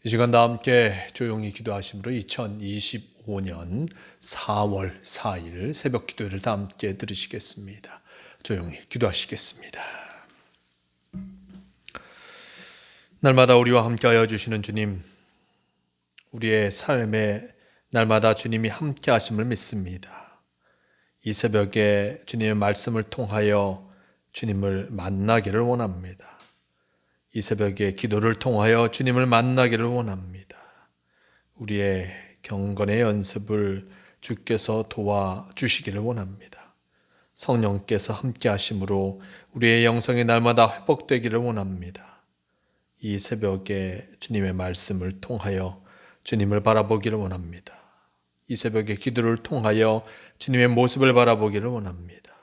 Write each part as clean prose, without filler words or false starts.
이 시간 다 함께 조용히 기도하심으로 2025년 4월 4일 새벽 기도를 다 함께 들으시겠습니다. 조용히 기도하시겠습니다. 날마다 우리와 함께하여 주시는 주님, 우리의 삶에 날마다 주님이 함께 하심을 믿습니다. 이 새벽에 주님의 말씀을 통하여 주님을 만나기를 원합니다. 이 새벽에 기도를 통하여 주님을 만나기를 원합니다. 우리의 경건의 연습을 주께서 도와주시기를 원합니다. 성령께서 함께 하심으로 우리의 영성이 날마다 회복되기를 원합니다. 이 새벽에 주님의 말씀을 통하여 주님을 바라보기를 원합니다. 이 새벽에 기도를 통하여 주님의 모습을 바라보기를 원합니다.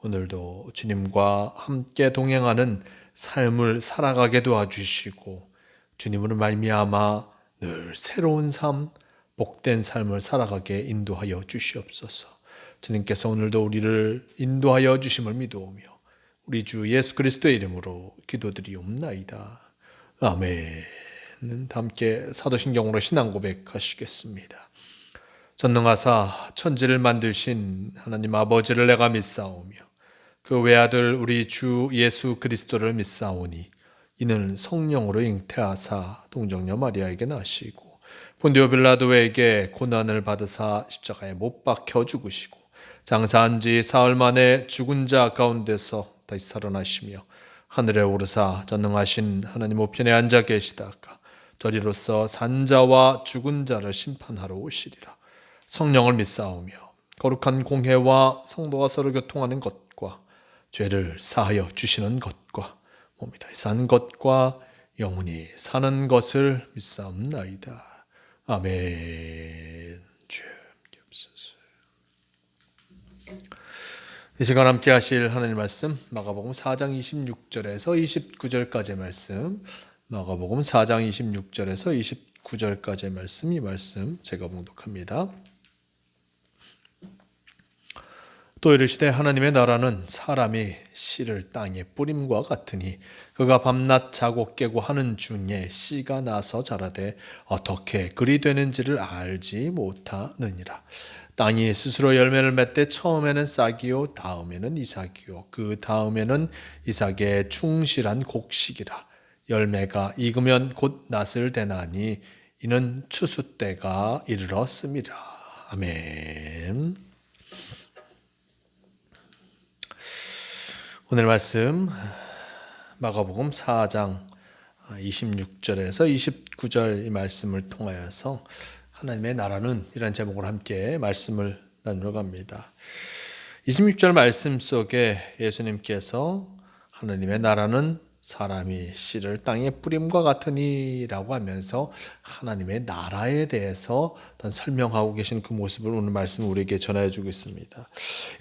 오늘도 주님과 함께 동행하는 삶을 살아가게 도와주시고 주님으로 말미암아 늘 새로운 삶, 복된 삶을 살아가게 인도하여 주시옵소서. 주님께서 오늘도 우리를 인도하여 주심을 믿어오며 우리 주 예수 그리스도의 이름으로 기도드리옵나이다. 아멘. 함께 사도신경으로 신앙 고백하시겠습니다. 전능하사 천지를 만드신 하나님 아버지를 내가 믿사오며 그 외아들 우리 주 예수 그리스도를 믿사오니 이는 성령으로 잉태하사 동정녀 마리아에게 나시고 본디오 빌라도에게 고난을 받으사 십자가에 못 박혀 죽으시고 장사한 지 사흘 만에 죽은 자 가운데서 다시 살아나시며 하늘에 오르사 전능하신 하나님 우편에 앉아 계시다가 저리로서 산자와 죽은 자를 심판하러 오시리라. 성령을 믿사오며 거룩한 공회와 성도가 서로 교통하는 것과 죄를 사하여 주시는 것과 몸이 다시 사는 것과 영원히 사는 것을 믿사옵나이다. 아멘. 주여옵소서. 이 시간 함께 하실 하나님 말씀 마가복음 4장 26절에서 29절까지의 말씀, 마가복음 4장 26절에서 29절까지의 말씀, 이 말씀 제가 봉독합니다. 또 이르시되 하나님의 나라는 사람이 씨를 땅에 뿌림과 같으니 그가 밤낮 자고 깨고 하는 중에 씨가 나서 자라되 어떻게 그리 되는지를 알지 못하느니라. 땅이 스스로 열매를 맺되 처음에는 싹이요 다음에는 이삭이요 그 다음에는 이삭의 충실한 곡식이라. 열매가 익으면 곧 낫을 대나니 이는 추수 때가 이르렀음이라. 아멘. 오늘 말씀 마가복음 4장 26절에서 29절 이 말씀을 통하여서 하나님의 나라는 이라는 제목으로 함께 말씀을 나누러 갑니다. 26절 말씀 속에 예수님께서 하나님의 나라는 사람이 씨를 땅에 뿌림과 같으니 라고 하면서 하나님의 나라에 대해서 설명하고 계신 그 모습을 오늘 말씀 우리에게 전해 주고 있습니다.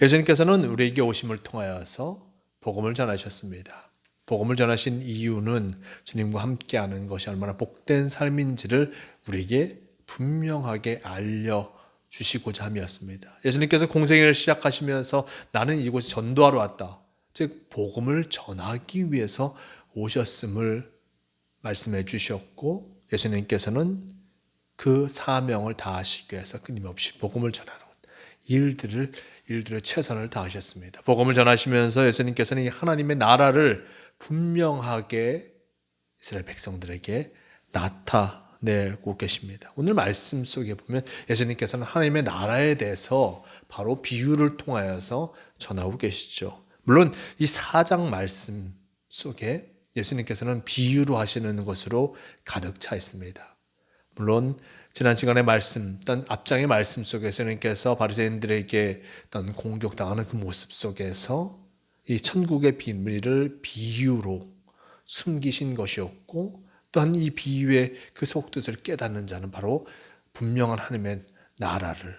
예수님께서는 우리에게 오심을 통하여서 복음을 전하셨습니다. 복음을 전하신 이유는 주님과 함께하는 것이 얼마나 복된 삶인지를 우리에게 분명하게 알려주시고자 함이었습니다. 예수님께서 공생애를 시작하시면서 나는 이곳에 전도하러 왔다. 즉 복음을 전하기 위해서 오셨음을 말씀해 주셨고 예수님께서는 그 사명을 다하시기 위해서 끊임없이 복음을 전하는 일들을 최선을 다하셨습니다. 복음을 전하시면서 예수님께서는 이 하나님의 나라를 분명하게 이스라엘 백성들에게 나타내고 계십니다. 오늘 말씀 속에 보면 예수님께서는 하나님의 나라에 대해서 바로 비유를 통하여서 전하고 계시죠. 물론 이 4장 말씀 속에 예수님께서는 비유로 하시는 것으로 가득 차 있습니다. 물론 지난 시간의 말씀, 앞장의 말씀 속에서 예수님께서 바리새인들에게 공격당하는 그 모습 속에서 이 천국의 비밀을 비유로 숨기신 것이었고 또한 이 비유의 그 속뜻을 깨닫는 자는 바로 분명한 하나님의 나라를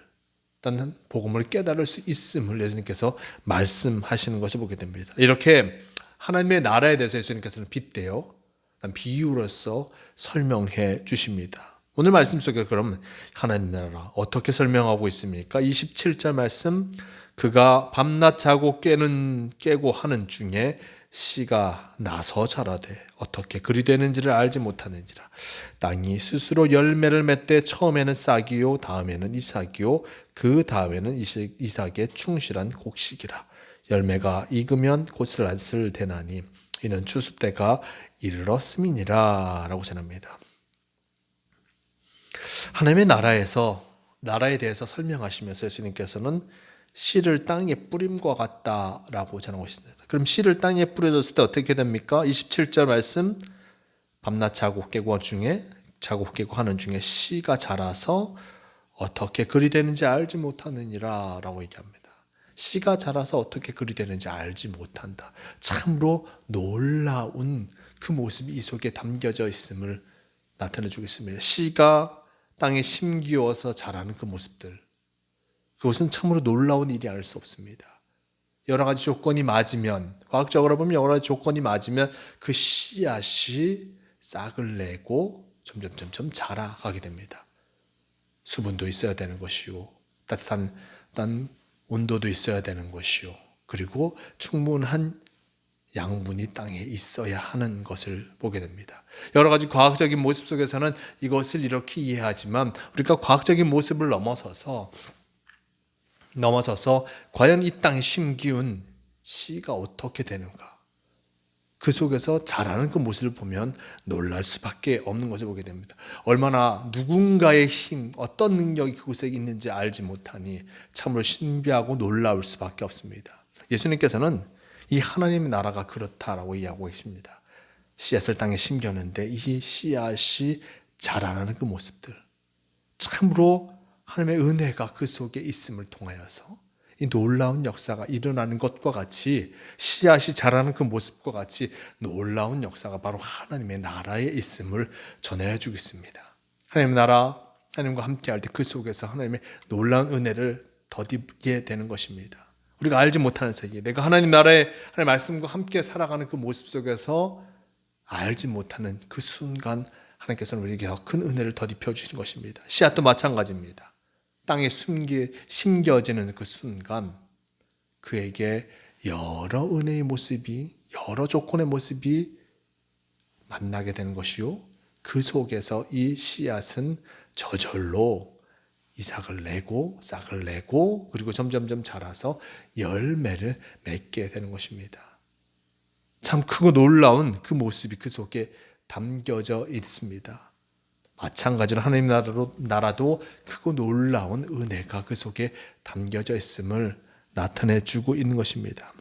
또는 복음을 깨달을 수 있음을 예수님께서 말씀하시는 것을 보게 됩니다. 이렇게 하나님의 나라에 대해서 예수님께서는 빗대어 비유로서 설명해 주십니다. 오늘 말씀 속에 그럼 하나님 나라 어떻게 설명하고 있습니까? 27절 말씀 그가 밤낮 자고 깨고 하는 중에 씨가 나서 자라되 어떻게 그리 되는지를 알지 못하는지라. 땅이 스스로 열매를 맺되 처음에는 싹이요 다음에는 이삭이요 그 다음에는 이삭의 충실한 곡식이라. 열매가 익으면 곧 낫을 대나니 이는 추수 때가 이르렀음이니라 라고 전합니다. 하나님의 나라에 대해서 설명하시면서 예수님께서는 씨를 땅에 뿌림과 같다라고 전하고 있습니다. 그럼 씨를 땅에 뿌려졌을 때 어떻게 됩니까? 27절 말씀, 밤낮 자고 깨고 하는 중에 씨가 자라서 어떻게 그리 되는지 알지 못하느니라 라고 얘기합니다. 씨가 자라서 어떻게 그리 되는지 알지 못한다. 참으로 놀라운 그 모습이 이 속에 담겨져 있음을 나타내 주고 있습니다. 씨가 땅에 심기어서 자라는 그 모습들, 그것은 참으로 놀라운 일이 아닐 수 없습니다. 여러 가지 조건이 맞으면, 과학적으로 보면 여러 가지 조건이 맞으면 그 씨앗이 싹을 내고 점점 자라가게 됩니다. 수분도 있어야 되는 것이요, 따뜻한 온도도 있어야 되는 것이요, 그리고 충분한 양분이 땅에 있어야 하는 것을 보게 됩니다. 여러 가지 과학적인 모습 속에서는 이것을 이렇게 이해하지만 우리가 과학적인 모습을 넘어서서 과연 이 땅에 심기운 씨가 어떻게 되는가, 그 속에서 자라는 그 모습을 보면 놀랄 수밖에 없는 것을 보게 됩니다. 얼마나 누군가의 힘, 어떤 능력이 그곳에 있는지 알지 못하니 참으로 신비하고 놀라울 수밖에 없습니다. 예수님께서는 이 하나님의 나라가 그렇다라고 이야기하고 계십니다. 씨앗을 땅에 심겼는데 이 씨앗이 자라나는 그 모습들, 참으로 하나님의 은혜가 그 속에 있음을 통하여서 이 놀라운 역사가 일어나는 것과 같이, 씨앗이 자라는 그 모습과 같이 놀라운 역사가 바로 하나님의 나라에 있음을 전해주고 있습니다. 하나님의 나라, 하나님과 함께할 때 그 속에서 하나님의 놀라운 은혜를 더디게 되는 것입니다. 우리가 알지 못하는 세계, 내가 하나님 나라의 하나님의 말씀과 함께 살아가는 그 모습 속에서 알지 못하는 그 순간 하나님께서는 우리에게 더 큰 은혜를 더딥혀 주시는 것입니다. 씨앗도 마찬가지입니다. 땅에 심겨지는 그 순간 그에게 여러 은혜의 모습이, 여러 조건의 모습이 만나게 되는 것이요, 그 속에서 이 씨앗은 저절로 이삭을 내고 싹을 내고 그리고 점점점 자라서 열매를 맺게 되는 것입니다. 참 크고 놀라운 그 모습이 그 속에 담겨져 있습니다. 마찬가지로 하나님 나라도 크고 놀라운 은혜가 그 속에 담겨져 있음을 나타내 주고 있는 것입니다.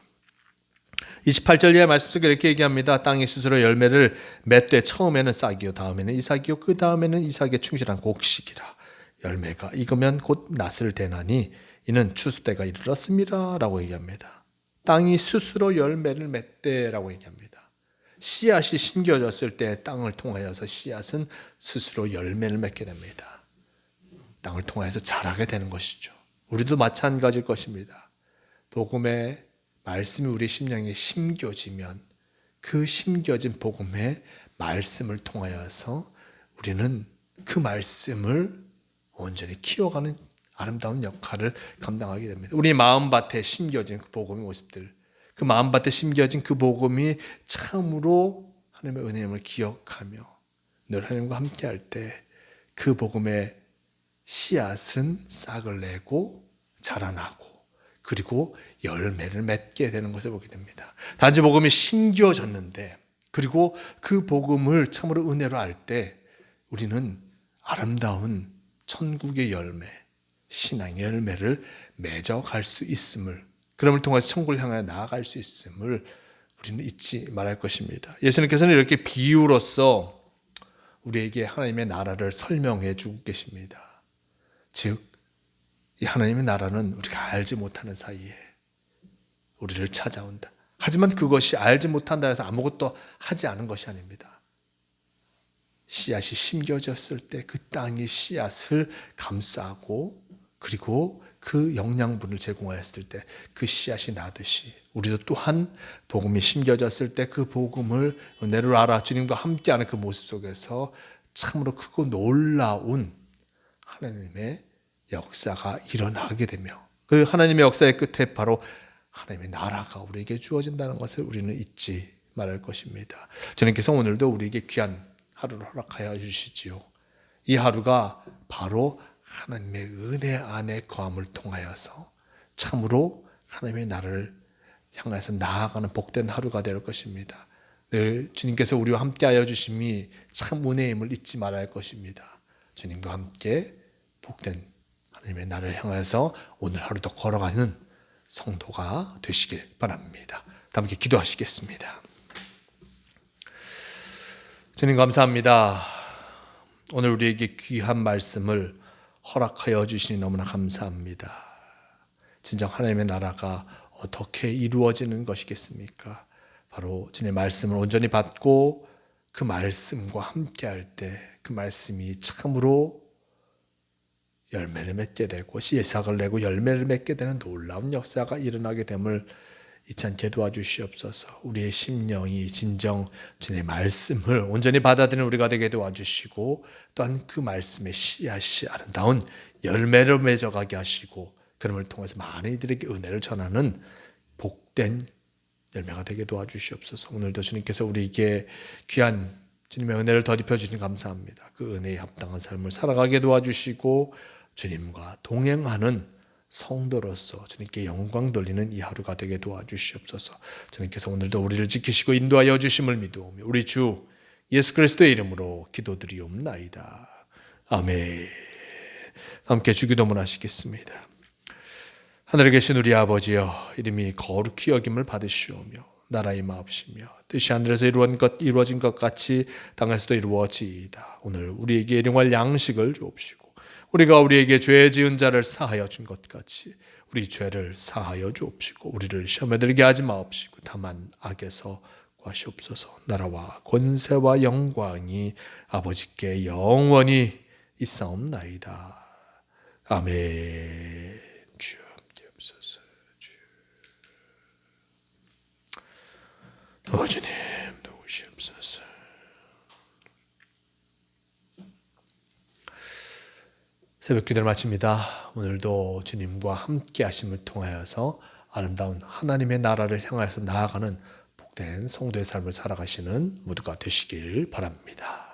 28절 이하의 말씀 속에 이렇게 얘기합니다. 땅이 스스로 열매를 맺되 처음에는 싹이요 다음에는 이삭이요 그 다음에는 이삭의 충실한 곡식이라. 열매가 익으면 곧 낫을 대나니 이는 추수 때가 이르렀습니다 라고 얘기합니다. 땅이 스스로 열매를 맺되라고 얘기합니다. 씨앗이 심겨졌을 때 땅을 통하여서 씨앗은 스스로 열매를 맺게 됩니다. 땅을 통하여서 자라게 되는 것이죠. 우리도 마찬가지일 것입니다. 복음의 말씀이 우리 심령에 심겨지면 그 심겨진 복음의 말씀을 통하여서 우리는 그 말씀을 온전히 키워가는 아름다운 역할을 감당하게 됩니다. 우리 마음밭에 심겨진 그 복음의 모습들, 그 마음밭에 심겨진 그 복음이 참으로 하나님의 은혜임을 기억하며 늘 하나님과 함께할 때 그 복음의 씨앗은 싹을 내고 자라나고 그리고 열매를 맺게 되는 것을 보게 됩니다. 단지 복음이 심겨졌는데, 그리고 그 복음을 참으로 은혜로 알 때 우리는 아름다운 천국의 열매, 신앙의 열매를 맺어갈 수 있음을, 그럼을 통해서 천국을 향하여 나아갈 수 있음을 우리는 잊지 말할 것입니다. 예수님께서는 이렇게 비유로서 우리에게 하나님의 나라를 설명해 주고 계십니다. 즉, 이 하나님의 나라는 우리가 알지 못하는 사이에 우리를 찾아온다. 하지만 그것이 알지 못한다 해서 아무것도 하지 않은 것이 아닙니다. 씨앗이 심겨졌을 때 그 땅이 씨앗을 감싸고 그리고 그 영양분을 제공하였을 때 그 씨앗이 나듯이 우리도 또한 복음이 심겨졌을 때 그 복음을 은혜로 알아 주님과 함께하는 그 모습 속에서 참으로 크고 놀라운 하나님의 역사가 일어나게 되며, 그 하나님의 역사의 끝에 바로 하나님의 나라가 우리에게 주어진다는 것을 우리는 잊지 말할 것입니다. 주님께서 오늘도 우리에게 귀한 하루를 허락하여 주시지요. 이 하루가 바로 하나님의 은혜 안에 거함을 통하여서 참으로 하나님의 나라를 향해서 나아가는 복된 하루가 될 것입니다. 늘 주님께서 우리와 함께하여 주심이 참 은혜임을 잊지 말아야 할 것입니다. 주님과 함께 복된 하나님의 나라를 향해서 오늘 하루도 걸어가는 성도가 되시길 바랍니다. 다 함께 기도하시겠습니다. 주님 감사합니다. 오늘 우리에게 귀한 말씀을 허락하여 주시니 너무나 감사합니다. 진정 하나님의 나라가 어떻게 이루어지는 것이겠습니까? 바로 주님의 말씀을 온전히 받고 그 말씀과 함께할 때 그 말씀이 참으로 열매를 맺게 되고 씨앗을 내고 열매를 맺게 되는 놀라운 역사가 일어나게 됨을 잊지 않게 도와주시옵소서. 우리의 심령이 진정 주님의 말씀을 온전히 받아들이는 우리가 되게 도와주시고 또한 그 말씀의 씨앗이 아름다운 열매를 맺어가게 하시고 그럼을 통해서 많은 이들에게 은혜를 전하는 복된 열매가 되게 도와주시옵소서. 오늘도 주님께서 우리에게 귀한 주님의 은혜를 덧입혀 주시니 감사합니다. 그 은혜에 합당한 삶을 살아가게 도와주시고 주님과 동행하는 성도로서 주님께 영광 돌리는 이 하루가 되게 도와주시옵소서. 주님께서 오늘도 우리를 지키시고 인도하여 주심을 믿으오며 우리 주 예수 그리스도의 이름으로 기도드리옵나이다. 아멘. 함께 주기도문 하시겠습니다. 하늘에 계신 우리 아버지여, 이름이 거룩히 여김을 받으시오며 나라의 마옵시며 뜻이 하늘에서 이루어진 것 같이 땅에서도 이루어지이다. 오늘 우리에게 일용할 양식을 주옵시고 우리가 우리에게 죄 지은 자를 사하여 준 것 같이 우리 죄를 사하여 주옵시고 우리를 시험에 들게 하지 마옵시고 다만 악에서 구하시옵소서. 나라와 권세와 영광이 아버지께 영원히 있사옵나이다. 아멘. 주여 함께 없소서. 주님 도우시옵소서. 새벽 기도를 마칩니다. 오늘도 주님과 함께 하심을 통하여서 아름다운 하나님의 나라를 향해서 나아가는 복된 성도의 삶을 살아가시는 모두가 되시길 바랍니다.